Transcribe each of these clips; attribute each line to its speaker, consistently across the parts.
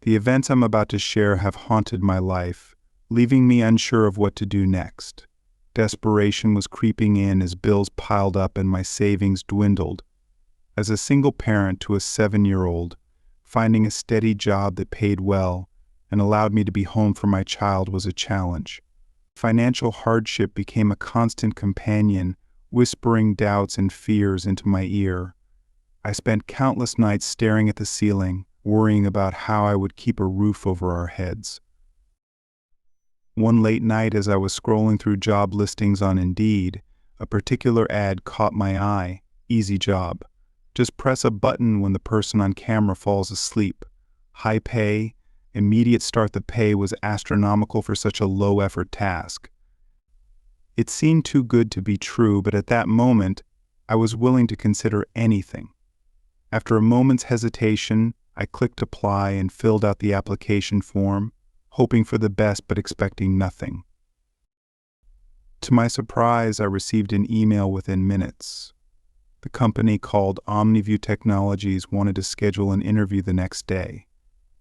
Speaker 1: The events I'm about to share have haunted my life, leaving me unsure of what to do next. Desperation was creeping in as bills piled up and my savings dwindled. As a single parent to a 7-year-old, finding a steady job that paid well and allowed me to be home for my child was a challenge. Financial hardship became a constant companion, whispering doubts and fears into my ear. I spent countless nights staring at the ceiling, worrying about how I would keep a roof over our heads. One late night as I was scrolling through job listings on Indeed, a particular ad caught my eye. Easy job. Just press a button when the person on camera falls asleep. High pay, immediate start. The pay was astronomical for such a low-effort task. It seemed too good to be true, but at that moment, I was willing to consider anything. After a moment's hesitation, I clicked apply and filled out the application form, hoping for the best but expecting nothing. To my surprise, I received an email within minutes. The company called OmniView Technologies wanted to schedule an interview the next day.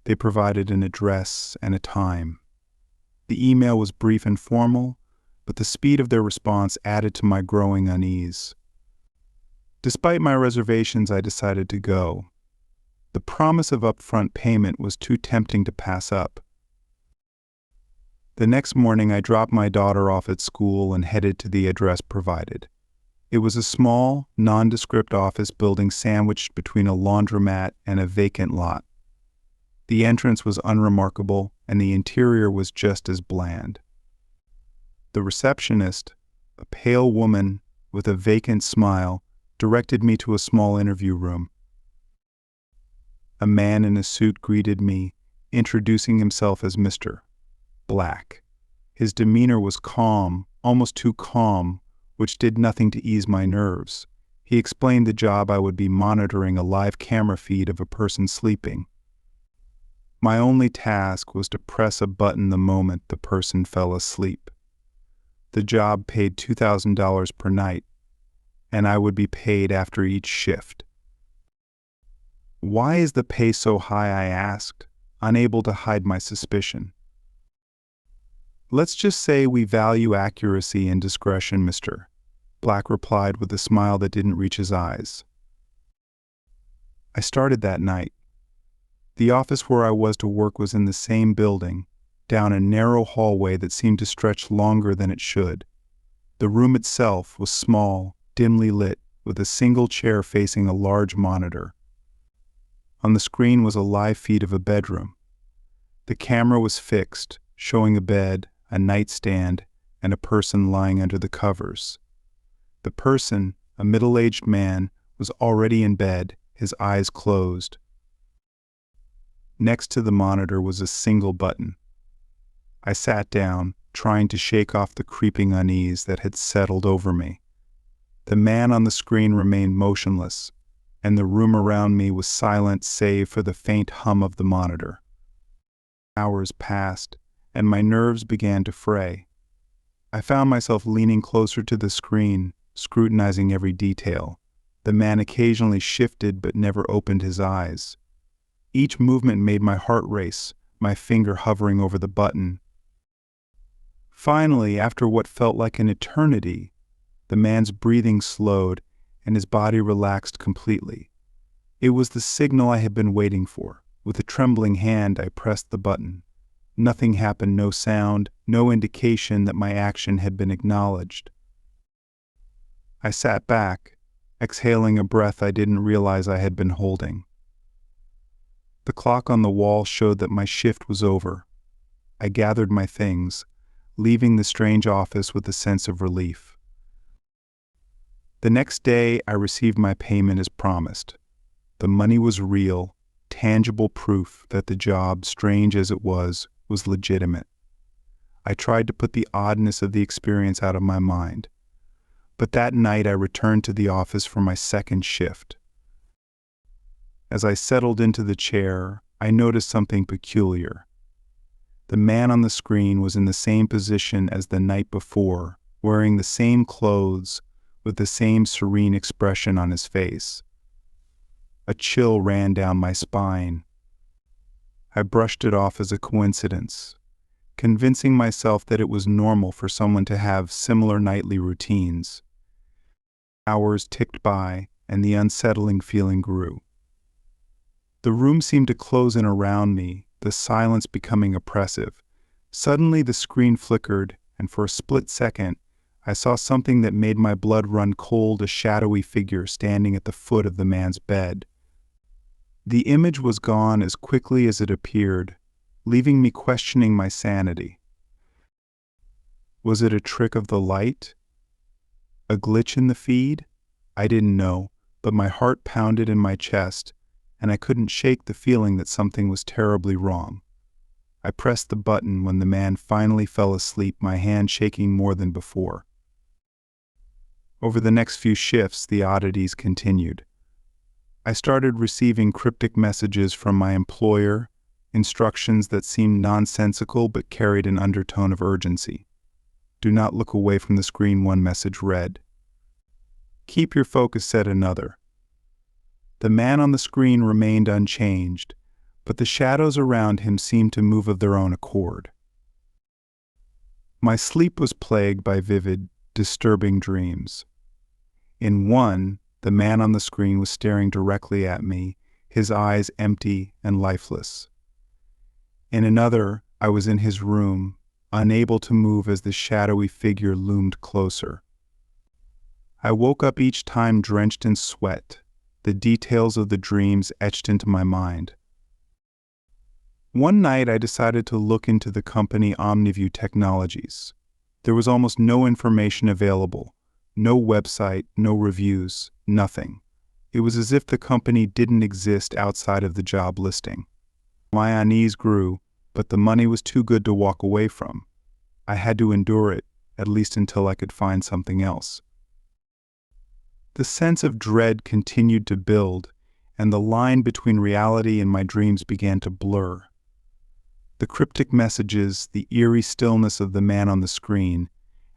Speaker 1: They provided an address and a time. The email was brief and formal, but the speed of their response added to my growing unease. Despite my reservations, I decided to go. The promise of upfront payment was too tempting to pass up. The next morning, I dropped my daughter off at school and headed to the address provided. It was a small, nondescript office building sandwiched between a laundromat and a vacant lot. The entrance was unremarkable, and the interior was just as bland. The receptionist, a pale woman with a vacant smile, directed me to a small interview room. A man in a suit greeted me, introducing himself as Mr. Black. His demeanor was calm, almost too calm, which did nothing to ease my nerves. He explained the job. I would be monitoring a live camera feed of a person sleeping. My only task was to press a button the moment the person fell asleep. The job paid $2,000 per night, and I would be paid after each shift. "Why is the pay so high?" I asked, unable to hide my suspicion. "Let's just say we value accuracy and discretion, Mr. Black replied with a smile that didn't reach his eyes. I started that night. The office where I was to work was in the same building, down a narrow hallway that seemed to stretch longer than it should. The room itself was small, dimly lit, with a single chair facing a large monitor. On the screen was a live feed of a bedroom. The camera was fixed, showing a bed, a nightstand, and a person lying under the covers. The person, a middle-aged man, was already in bed, his eyes closed. Next to the monitor was a single button. I sat down, trying to shake off the creeping unease that had settled over me. The man on the screen remained motionless, and the room around me was silent save for the faint hum of the monitor. Hours passed, and my nerves began to fray. I found myself leaning closer to the screen, scrutinizing every detail. The man occasionally shifted but never opened his eyes. Each movement made my heart race, my finger hovering over the button. Finally, after what felt like an eternity, the man's breathing slowed and his body relaxed completely. It was the signal I had been waiting for. With a trembling hand, I pressed the button. Nothing happened, no sound, no indication that my action had been acknowledged. I sat back, exhaling a breath I didn't realize I had been holding. The clock on the wall showed that my shift was over. I gathered my things, leaving the strange office with a sense of relief. The next day, I received my payment as promised. The money was real, tangible proof that the job, strange as it was legitimate. I tried to put the oddness of the experience out of my mind. But that night I returned to the office for my second shift. As I settled into the chair, I noticed something peculiar. The man on the screen was in the same position as the night before, wearing the same clothes, with the same serene expression on his face. A chill ran down my spine. I brushed it off as a coincidence, convincing myself that it was normal for someone to have similar nightly routines. Hours ticked by, and the unsettling feeling grew. The room seemed to close in around me, the silence becoming oppressive. Suddenly the screen flickered, and for a split second, I saw something that made my blood run cold, a shadowy figure standing at the foot of the man's bed. The image was gone as quickly as it appeared, leaving me questioning my sanity. Was it a trick of the light? A glitch in the feed? I didn't know, but my heart pounded in my chest, and I couldn't shake the feeling that something was terribly wrong. I pressed the button when the man finally fell asleep, my hand shaking more than before. Over the next few shifts, the oddities continued. I started receiving cryptic messages from my employer, instructions that seemed nonsensical but carried an undertone of urgency. "Do not look away from the screen," one message read. "Keep your focus," said another. The man on the screen remained unchanged, but the shadows around him seemed to move of their own accord. My sleep was plagued by vivid, disturbing dreams. In one, the man on the screen was staring directly at me, his eyes empty and lifeless. In another, I was in his room, unable to move as the shadowy figure loomed closer. I woke up each time drenched in sweat, the details of the dreams etched into my mind. One night I decided to look into the company OmniView Technologies. There was almost no information available, no website, no reviews, nothing. It was as if the company didn't exist outside of the job listing. My unease grew, but the money was too good to walk away from. I had to endure it, at least until I could find something else. The sense of dread continued to build, and the line between reality and my dreams began to blur. The cryptic messages, the eerie stillness of the man on the screen,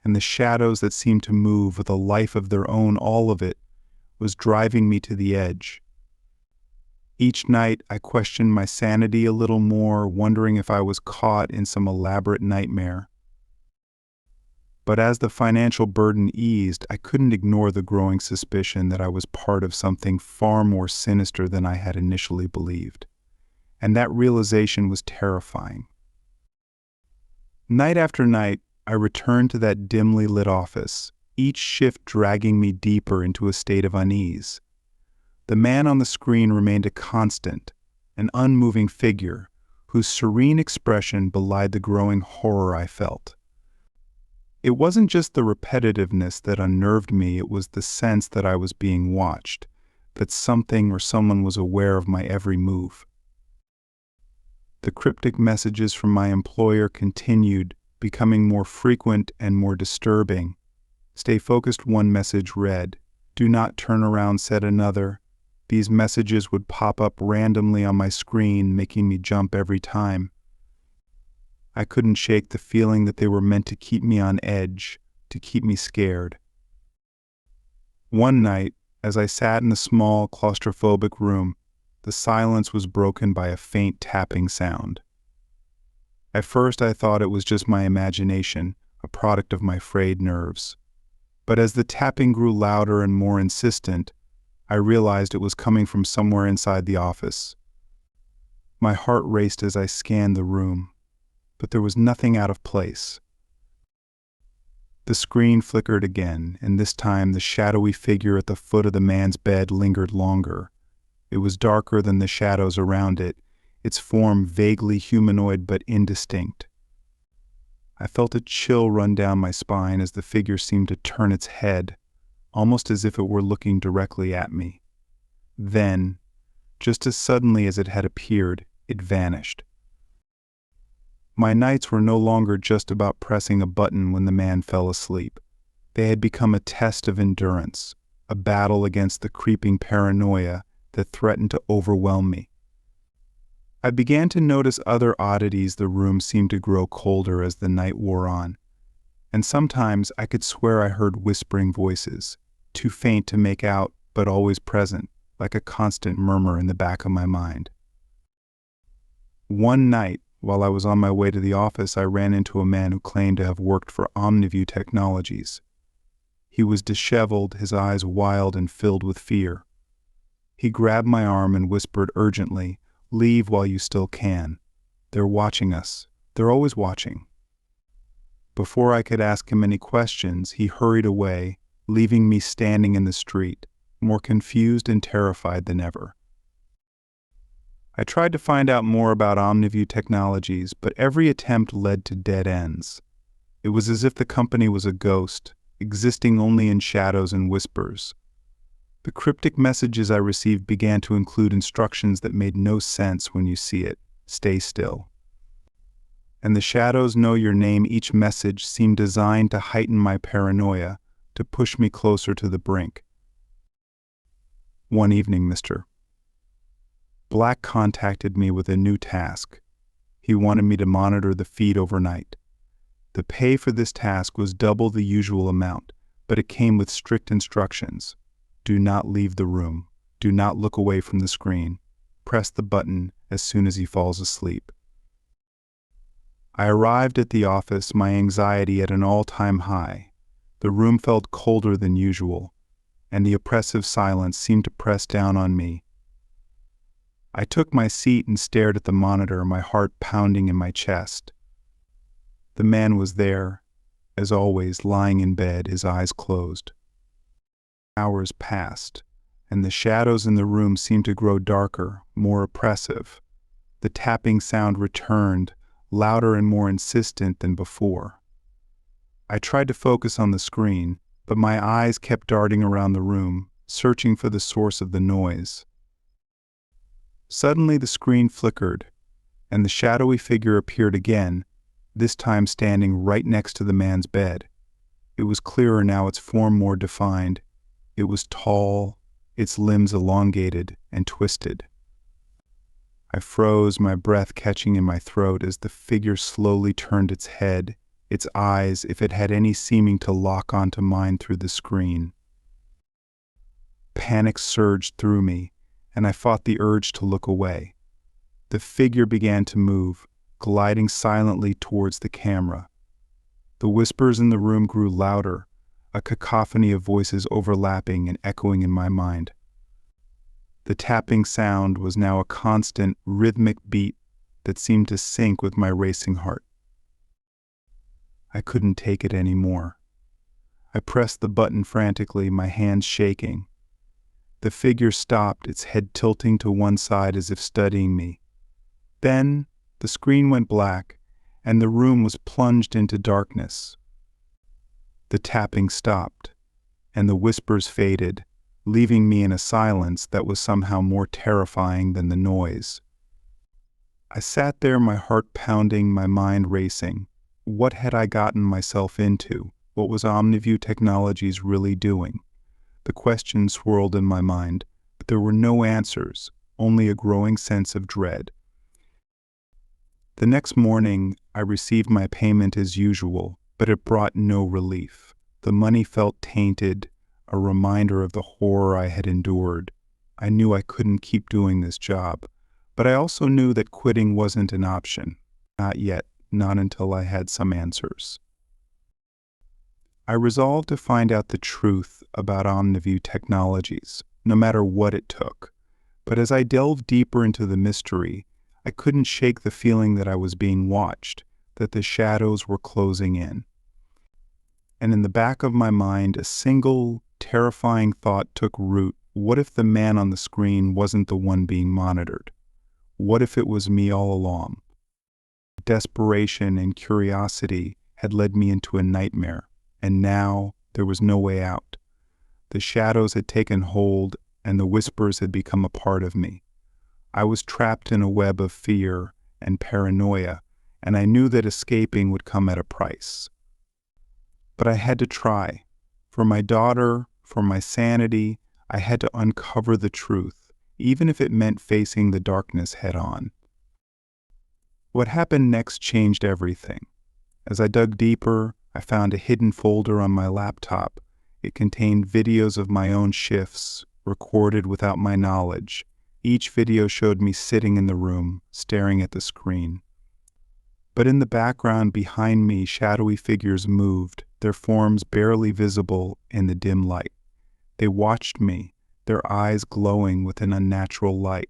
Speaker 1: and the shadows that seemed to move with a life of their own, all of it was driving me to the edge. Each night I questioned my sanity a little more, wondering if I was caught in some elaborate nightmare. But as the financial burden eased, I couldn't ignore the growing suspicion that I was part of something far more sinister than I had initially believed. And that realization was terrifying. Night after night, I returned to that dimly lit office, each shift dragging me deeper into a state of unease. The man on the screen remained a constant, an unmoving figure, whose serene expression belied the growing horror I felt. It wasn't just the repetitiveness that unnerved me, it was the sense that I was being watched, that something or someone was aware of my every move. The cryptic messages from my employer continued, becoming more frequent and more disturbing. "Stay focused," one message read. "Do not turn around," said another. These messages would pop up randomly on my screen, making me jump every time. I couldn't shake the feeling that they were meant to keep me on edge, to keep me scared. One night, as I sat in a small, claustrophobic room, the silence was broken by a faint tapping sound. At first I thought it was just my imagination, a product of my frayed nerves. But as the tapping grew louder and more insistent, I realized it was coming from somewhere inside the office. My heart raced as I scanned the room, but there was nothing out of place. The screen flickered again, and this time the shadowy figure at the foot of the man's bed lingered longer. It was darker than the shadows around it, its form vaguely humanoid but indistinct. I felt a chill run down my spine as the figure seemed to turn its head, almost as if it were looking directly at me. Then, just as suddenly as it had appeared, it vanished. My nights were no longer just about pressing a button when the man fell asleep. They had become a test of endurance, a battle against the creeping paranoia that threatened to overwhelm me. I began to notice other oddities. The room seemed to grow colder as the night wore on, and sometimes I could swear I heard whispering voices, too faint to make out but always present, like a constant murmur in the back of my mind. One night, while I was on my way to the office, I ran into a man who claimed to have worked for Omniview Technologies. He was disheveled, his eyes wild and filled with fear. He grabbed my arm and whispered urgently, "Leave while you still can. They're watching us. They're always watching." Before I could ask him any questions, he hurried away, leaving me standing in the street, more confused and terrified than ever. I tried to find out more about Omniview Technologies, but every attempt led to dead ends. It was as if the company was a ghost, existing only in shadows and whispers. The cryptic messages I received began to include instructions that made no sense when you see it. Stay still. And the shadows know your name. Each message seemed designed to heighten my paranoia, to push me closer to the brink. One evening, Mr. Black contacted me with a new task. He wanted me to monitor the feed overnight. The pay for this task was double the usual amount, but it came with strict instructions. Do not leave the room. Do not look away from the screen. Press the button as soon as he falls asleep. I arrived at the office, my anxiety at an all-time high. The room felt colder than usual, and the oppressive silence seemed to press down on me. I took my seat and stared at the monitor, my heart pounding in my chest. The man was there, as always, lying in bed, his eyes closed. Hours passed, and the shadows in the room seemed to grow darker, more oppressive. The tapping sound returned, louder and more insistent than before. I tried to focus on the screen, but my eyes kept darting around the room, searching for the source of the noise. Suddenly the screen flickered, and the shadowy figure appeared again, this time standing right next to the man's bed. It was clearer now, its form more defined. It was tall, its limbs elongated and twisted. I froze, my breath catching in my throat as the figure slowly turned its head, its eyes, if it had any seeming to lock onto mine through the screen. Panic surged through me, and I fought the urge to look away. The figure began to move, gliding silently towards the camera. The whispers in the room grew louder, a cacophony of voices overlapping and echoing in my mind. The tapping sound was now a constant, rhythmic beat that seemed to sync with my racing heart. I couldn't take it anymore. I pressed the button frantically, my hands shaking. The figure stopped, its head tilting to one side as if studying me. Then the screen went black, and the room was plunged into darkness. The tapping stopped, and the whispers faded, leaving me in a silence that was somehow more terrifying than the noise. I sat there, my heart pounding, my mind racing. What had I gotten myself into? What was Omniview Technologies really doing? The questions swirled in my mind, but there were no answers, only a growing sense of dread. The next morning, I received my payment as usual, but it brought no relief. The money felt tainted, a reminder of the horror I had endured. I knew I couldn't keep doing this job, but I also knew that quitting wasn't an option. Not yet, not until I had some answers. I resolved to find out the truth about Omniview Technologies, no matter what it took. But as I delved deeper into the mystery, I couldn't shake the feeling that I was being watched, that the shadows were closing in. And in the back of my mind, a single, terrifying thought took root. What if the man on the screen wasn't the one being monitored? What if it was me all along? Desperation and curiosity had led me into a nightmare, and now there was no way out. The shadows had taken hold, and the whispers had become a part of me. I was trapped in a web of fear and paranoia, and I knew that escaping would come at a price. But I had to try. For my daughter, for my sanity, I had to uncover the truth, even if it meant facing the darkness head-on. What happened next changed everything. As I dug deeper, I found a hidden folder on my laptop. It contained videos of my own shifts, recorded without my knowledge, Each video showed me sitting in the room, staring at the screen. But in the background behind me, shadowy figures moved, their forms barely visible in the dim light. They watched me, their eyes glowing with an unnatural light.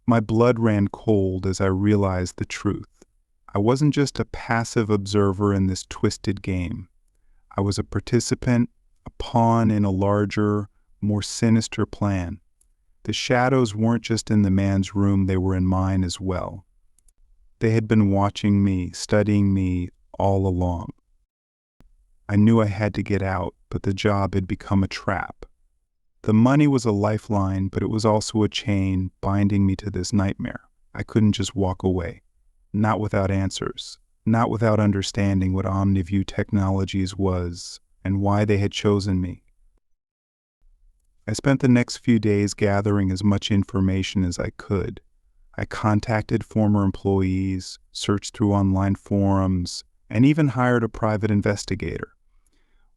Speaker 1: My blood ran cold as I realized the truth. I wasn't just a passive observer in this twisted game. I was a participant, a pawn in a larger, more sinister plan. The shadows weren't just in the man's room, they were in mine as well. They had been watching me, studying me all along. I knew I had to get out, but the job had become a trap. The money was a lifeline, but it was also a chain binding me to this nightmare. I couldn't just walk away. Not without answers, not without understanding what OmniView Technologies was and why they had chosen me. I spent the next few days gathering as much information as I could. I contacted former employees, searched through online forums, and even hired a private investigator.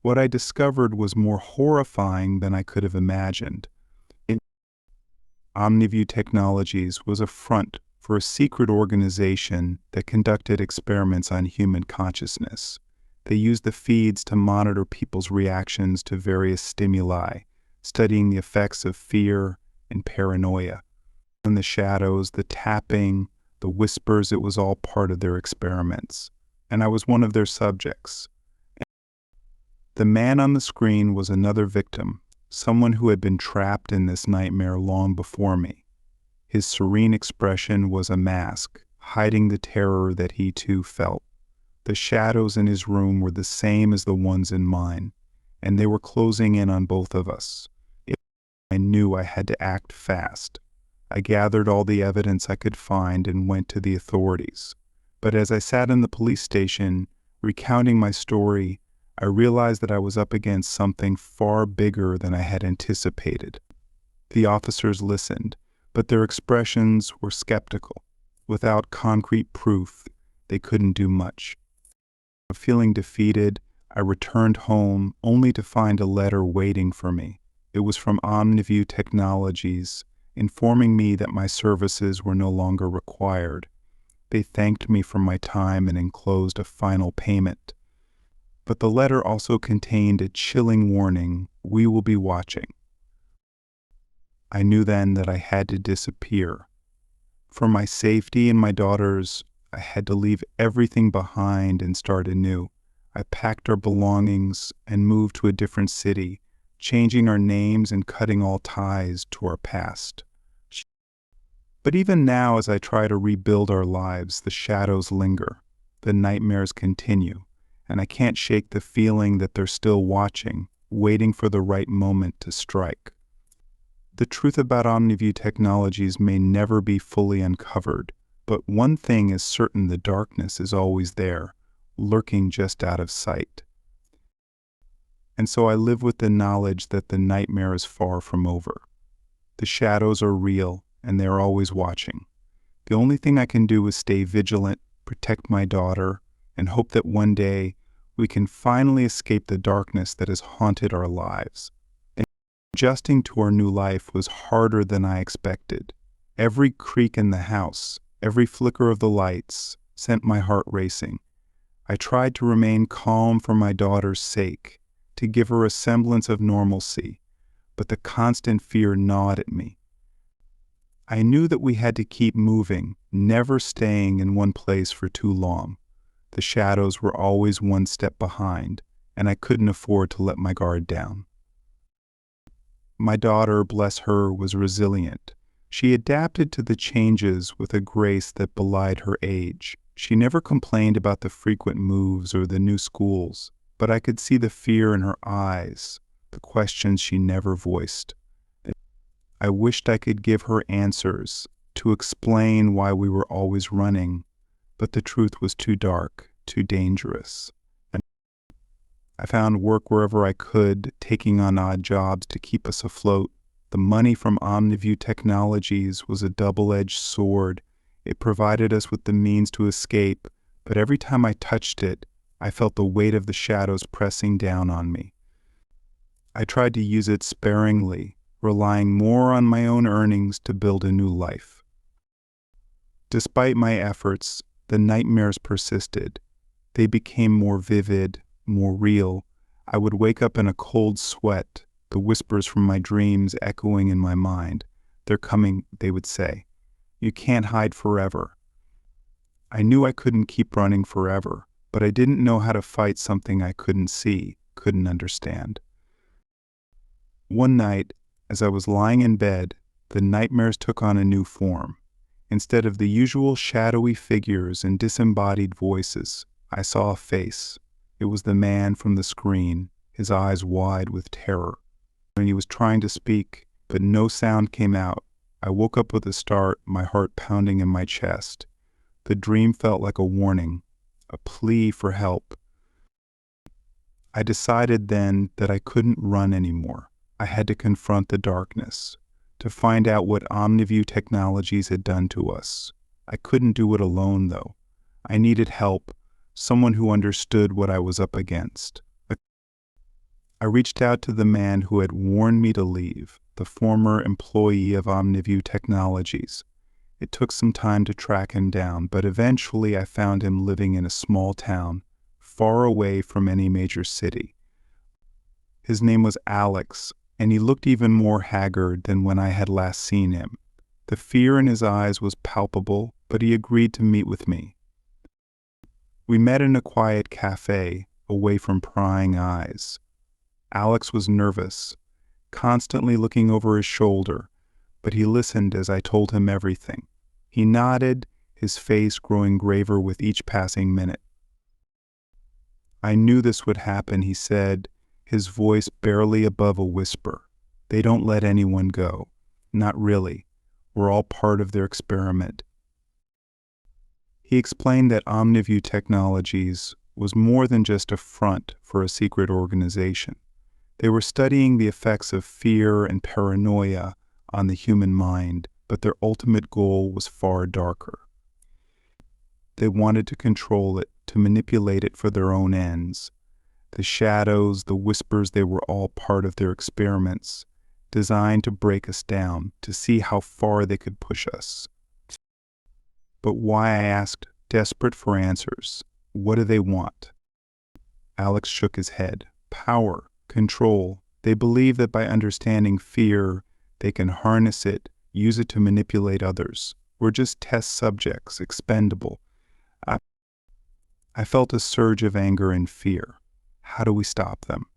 Speaker 1: What I discovered was more horrifying than I could have imagined. OmniView Technologies was a front for a secret organization that conducted experiments on human consciousness. They used the feeds to monitor people's reactions to various stimuli, studying the effects of fear and paranoia. In the shadows, the tapping, the whispers, it was all part of their experiments. And I was one of their subjects. The man on the screen was another victim, someone who had been trapped in this nightmare long before me. His serene expression was a mask, hiding the terror that he too felt. The shadows in his room were the same as the ones in mine, and they were closing in on both of us. I knew I had to act fast. I gathered all the evidence I could find and went to the authorities. But as I sat in the police station, recounting my story, I realized that I was up against something far bigger than I had anticipated. The officers listened, but their expressions were skeptical. Without concrete proof, they couldn't do much. Feeling defeated, I returned home only to find a letter waiting for me. It was from OmniView Technologies, informing me that my services were no longer required. They thanked me for my time and enclosed a final payment. But the letter also contained a chilling warning: "We will be watching." I knew then that I had to disappear. For my safety and my daughter's, I had to leave everything behind and start anew. I packed our belongings and moved to a different city, changing our names and cutting all ties to our past. But even now, as I try to rebuild our lives, the shadows linger, the nightmares continue, and I can't shake the feeling that they're still watching, waiting for the right moment to strike. The truth about OmniView Technologies may never be fully uncovered, but one thing is certain: the darkness is always there, lurking just out of sight. And so I live with the knowledge that the nightmare is far from over. The shadows are real, and they're always watching. The only thing I can do is stay vigilant, protect my daughter, and hope that one day we can finally escape the darkness that has haunted our lives. Adjusting to our new life was harder than I expected. Every creak in the house, every flicker of the lights, sent my heart racing. I tried to remain calm for my daughter's sake, to give her a semblance of normalcy, but the constant fear gnawed at me. I knew that we had to keep moving, never staying in one place for too long. The shadows were always one step behind, and I couldn't afford to let my guard down. My daughter, bless her, was resilient. She adapted to the changes with a grace that belied her age. She never complained about the frequent moves or the new schools, but I could see the fear in her eyes, the questions she never voiced. I wished I could give her answers to explain why we were always running, but the truth was too dark, too dangerous. I found work wherever I could, taking on odd jobs to keep us afloat. The money from OmniView Technologies was a double-edged sword. It provided us with the means to escape, but every time I touched it, I felt the weight of the shadows pressing down on me. I tried to use it sparingly, relying more on my own earnings to build a new life. Despite my efforts, the nightmares persisted. They became more vivid, more real. I would wake up in a cold sweat, the whispers from my dreams echoing in my mind. "They're coming," they would say. "You can't hide forever." I knew I couldn't keep running forever, but I didn't know how to fight something I couldn't see, couldn't understand. One night, as I was lying in bed, the nightmares took on a new form. Instead of the usual shadowy figures and disembodied voices, I saw a face. It was the man from the screen, his eyes wide with terror. When he was trying to speak, but no sound came out, I woke up with a start, my heart pounding in my chest. The dream felt like a warning, a plea for help. I decided then that I couldn't run anymore. I had to confront the darkness, to find out what OmniView Technologies had done to us. I couldn't do it alone, though. I needed help, someone who understood what I was up against. I reached out to the man who had warned me to leave, the former employee of OmniView Technologies. It took some time to track him down, but eventually I found him living in a small town, far away from any major city. His name was Alex, and he looked even more haggard than when I had last seen him. The fear in his eyes was palpable, but he agreed to meet with me. We met in a quiet cafe, away from prying eyes. Alex was nervous, constantly looking over his shoulder, but he listened as I told him everything. He nodded, his face growing graver with each passing minute. "I knew this would happen," he said, his voice barely above a whisper. "They don't let anyone go. Not really. We're all part of their experiment." He explained that OmniView Technologies was more than just a front for a secret organization. They were studying the effects of fear and paranoia on the human mind, but their ultimate goal was far darker. They wanted to control it, to manipulate it for their own ends. The shadows, the whispers, they were all part of their experiments, designed to break us down, to see how far they could push us. But why, I asked, desperate for answers. What do they want? Alex shook his head. Power, control. They believe that by understanding fear, they can harness it, use it to manipulate others. We're just test subjects, expendable. I felt a surge of anger and fear. How do we stop them?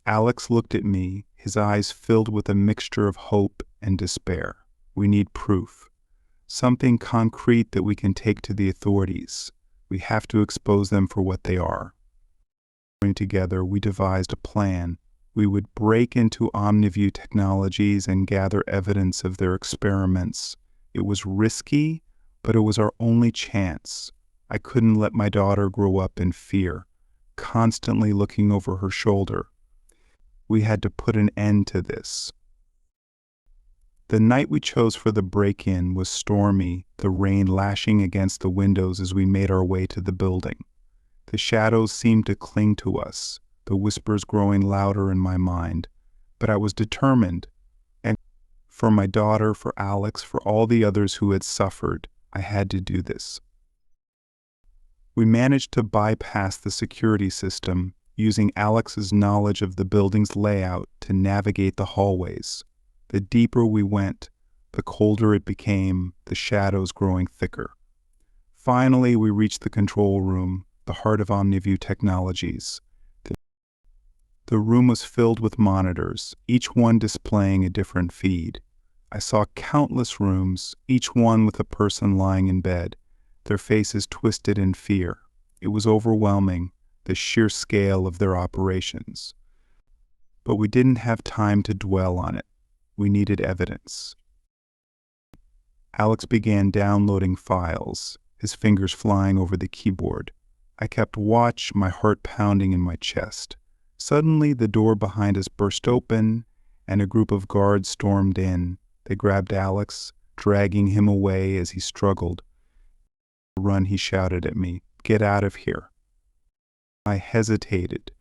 Speaker 1: Alex looked at me, his eyes filled with a mixture of hope and despair. We need proof. Something concrete that we can take to the authorities. We have to expose them for what they are. Together, we devised a plan. We would break into OmniView Technologies and gather evidence of their experiments. It was risky, but it was our only chance. I couldn't let my daughter grow up in fear, constantly looking over her shoulder. We had to put an end to this. The night we chose for the break-in was stormy, the rain lashing against the windows as we made our way to the building. The shadows seemed to cling to us, the whispers growing louder in my mind. But I was determined, and for my daughter, for Alex, for all the others who had suffered, I had to do this. We managed to bypass the security system, using Alex's knowledge of the building's layout to navigate the hallways. The deeper we went, the colder it became, the shadows growing thicker. Finally, we reached the control room, the heart of OmniView Technologies. The room was filled with monitors, each one displaying a different feed. I saw countless rooms, each one with a person lying in bed, their faces twisted in fear. It was overwhelming, the sheer scale of their operations. But we didn't have time to dwell on it. We needed evidence. Alex began downloading files, his fingers flying over the keyboard. I kept watch, my heart pounding in my chest. Suddenly, the door behind us burst open, and a group of guards stormed in. They grabbed Alex, dragging him away as he struggled. "Run," he shouted at me. "Get out of here." I hesitated.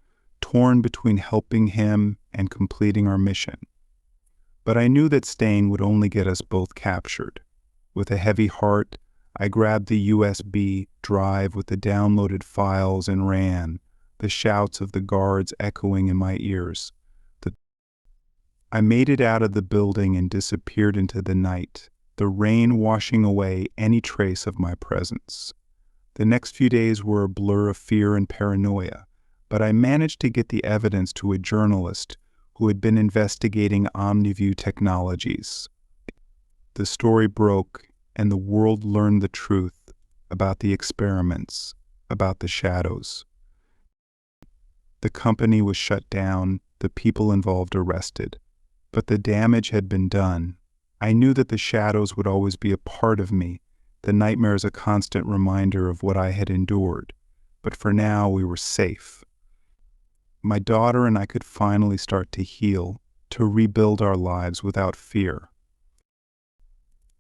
Speaker 1: torn between helping him and completing our mission. But I knew that staying would only get us both captured. With a heavy heart, I grabbed the USB drive with the downloaded files and ran, the shouts of the guards echoing in my ears. I made it out of the building and disappeared into the night, the rain washing away any trace of my presence. The next few days were a blur of fear and paranoia, but I managed to get the evidence to a journalist who had been investigating OmniView Technologies. The story broke, and the world learned the truth about the experiments, about the shadows. The company was shut down, the people involved arrested. But the damage had been done. I knew that the shadows would always be a part of me, the nightmares a constant reminder of what I had endured. But for now, we were safe. My daughter and I could finally start to heal, to rebuild our lives without fear.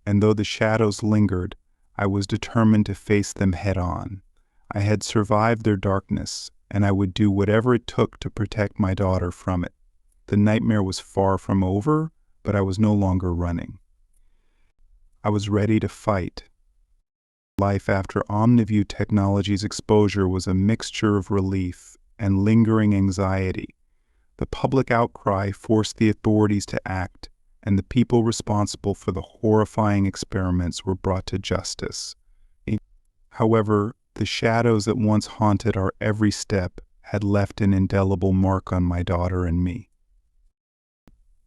Speaker 1: And though the shadows lingered, I was determined to face them head on. I had survived their darkness, and I would do whatever it took to protect my daughter from it. The nightmare was far from over, but I was no longer running. I was ready to fight. Life after OmniView Technologies' exposure was a mixture of relief and lingering anxiety. The public outcry forced the authorities to act, and the people responsible for the horrifying experiments were brought to justice. However, the shadows that once haunted our every step had left an indelible mark on my daughter and me.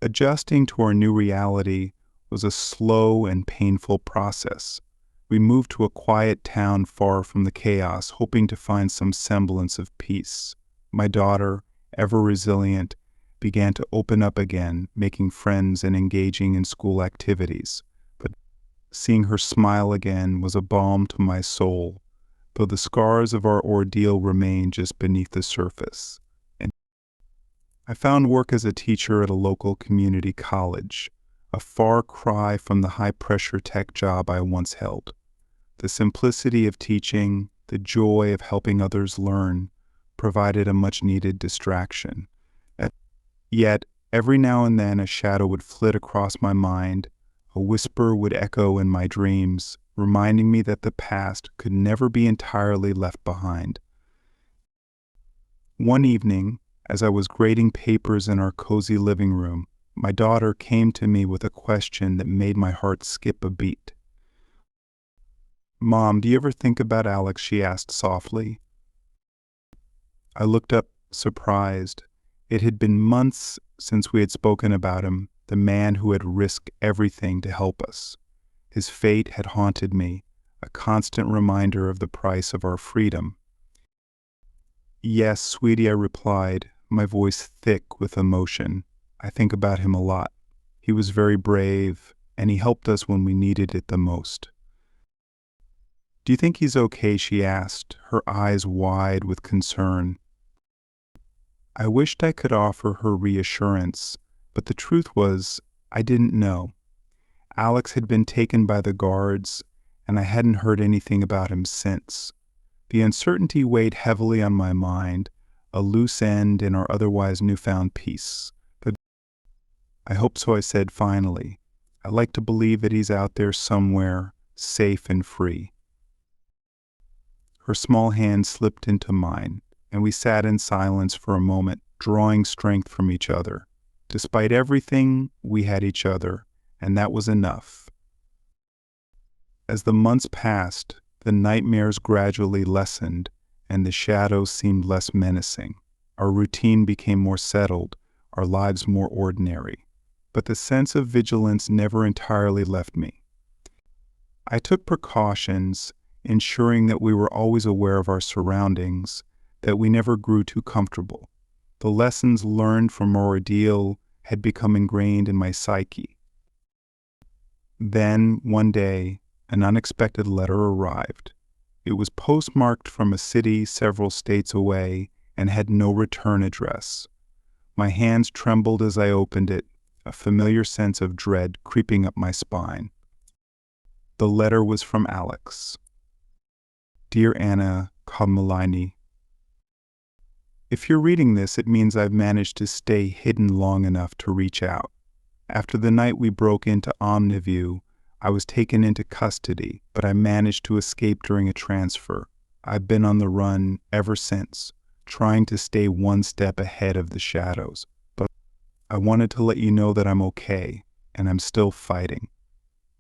Speaker 1: Adjusting to our new reality was a slow and painful process. We moved to a quiet town far from the chaos, hoping to find some semblance of peace. My daughter, ever resilient, began to open up again, making friends and engaging in school activities. But seeing her smile again was a balm to my soul, though the scars of our ordeal remained just beneath the surface. I found work as a teacher at a local community college, a far cry from the high-pressure tech job I once held. The simplicity of teaching, the joy of helping others learn, provided a much-needed distraction. Yet, every now and then a shadow would flit across my mind, a whisper would echo in my dreams, reminding me that the past could never be entirely left behind. One evening, as I was grading papers in our cozy living room, my daughter came to me with a question that made my heart skip a beat. "Mom, do you ever think about Alex?" she asked softly. I looked up, surprised. It had been months since we had spoken about him, the man who had risked everything to help us. His fate had haunted me, a constant reminder of the price of our freedom. "Yes, sweetie," I replied, my voice thick with emotion. "I think about him a lot. He was very brave, and he helped us when we needed it the most." "Do you think he's okay?" she asked, her eyes wide with concern. I wished I could offer her reassurance, but the truth was, I didn't know. Alex had been taken by the guards, and I hadn't heard anything about him since. The uncertainty weighed heavily on my mind, a loose end in our otherwise newfound peace. But "I hope so," I said finally. "I like to believe that he's out there somewhere, safe and free." Her small hand slipped into mine, and we sat in silence for a moment, drawing strength from each other. Despite everything, we had each other, and that was enough. As the months passed, the nightmares gradually lessened, and the shadows seemed less menacing. Our routine became more settled, our lives more ordinary. But the sense of vigilance never entirely left me. I took precautions, ensuring that we were always aware of our surroundings, that we never grew too comfortable. The lessons learned from our ordeal had become ingrained in my psyche. Then, one day, an unexpected letter arrived. It was postmarked from a city several states away and had no return address. My hands trembled as I opened it, a familiar sense of dread creeping up my spine. The letter was from Alex. "Dear Anna Komalaini." If you're reading this, it means I've managed to stay hidden long enough to reach out. After the night we broke into Omniview, I was taken into custody, but I managed to escape during a transfer. I've been on the run ever since, trying to stay one step ahead of the shadows. But I wanted to let you know that I'm okay, and I'm still fighting.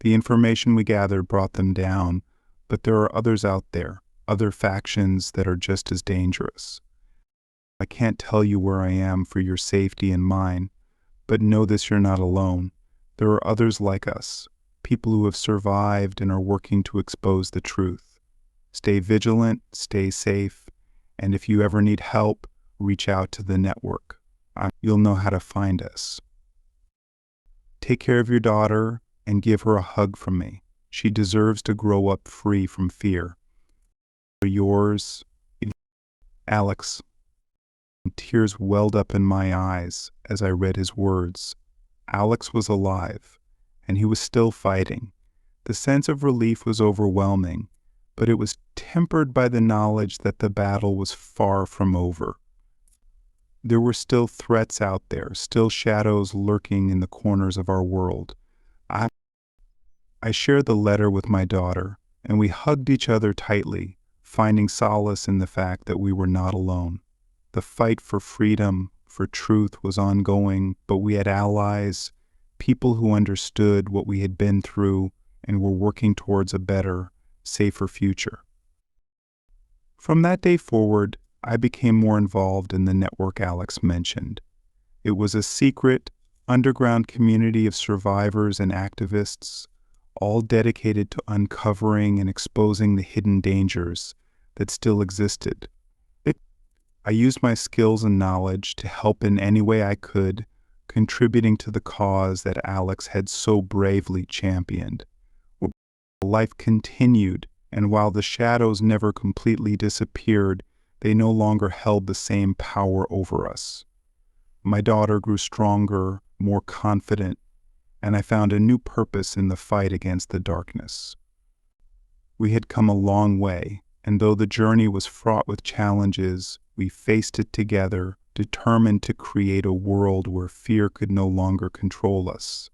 Speaker 1: The information we gathered brought them down, but there are others out there, other factions that are just as dangerous. I can't tell you where I am for your safety and mine, but know this: you're not alone. There are others like us, people who have survived and are working to expose the truth. Stay vigilant, stay safe, and if you ever need help, reach out to the network. You'll know how to find us. Take care of your daughter and give her a hug from me. She deserves to grow up free from fear. Yours, Alex. Tears welled up in my eyes as I read his words. Alex was alive, and he was still fighting. The sense of relief was overwhelming, but it was tempered by the knowledge that the battle was far from over. There were still threats out there, still shadows lurking in the corners of our world. I shared the letter with my daughter, and we hugged each other tightly, finding solace in the fact that we were not alone. The fight for freedom, for truth was ongoing, but we had allies, people who understood what we had been through and were working towards a better, safer future. From that day forward, I became more involved in the network Alex mentioned. It was a secret, underground community of survivors and activists, all dedicated to uncovering and exposing the hidden dangers that still existed. I used my skills and knowledge to help in any way I could, contributing to the cause that Alex had so bravely championed. Life continued, and while the shadows never completely disappeared, they no longer held the same power over us. My daughter grew stronger, more confident, and I found a new purpose in the fight against the darkness. We had come a long way, and though the journey was fraught with challenges, we faced it together, determined to create a world where fear could no longer control us.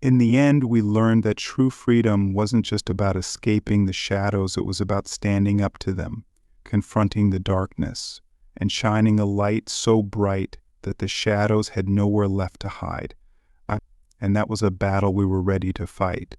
Speaker 1: In the end, we learned that true freedom wasn't just about escaping the shadows, it was about standing up to them, confronting the darkness, and shining a light so bright that the shadows had nowhere left to hide. And that was a battle we were ready to fight.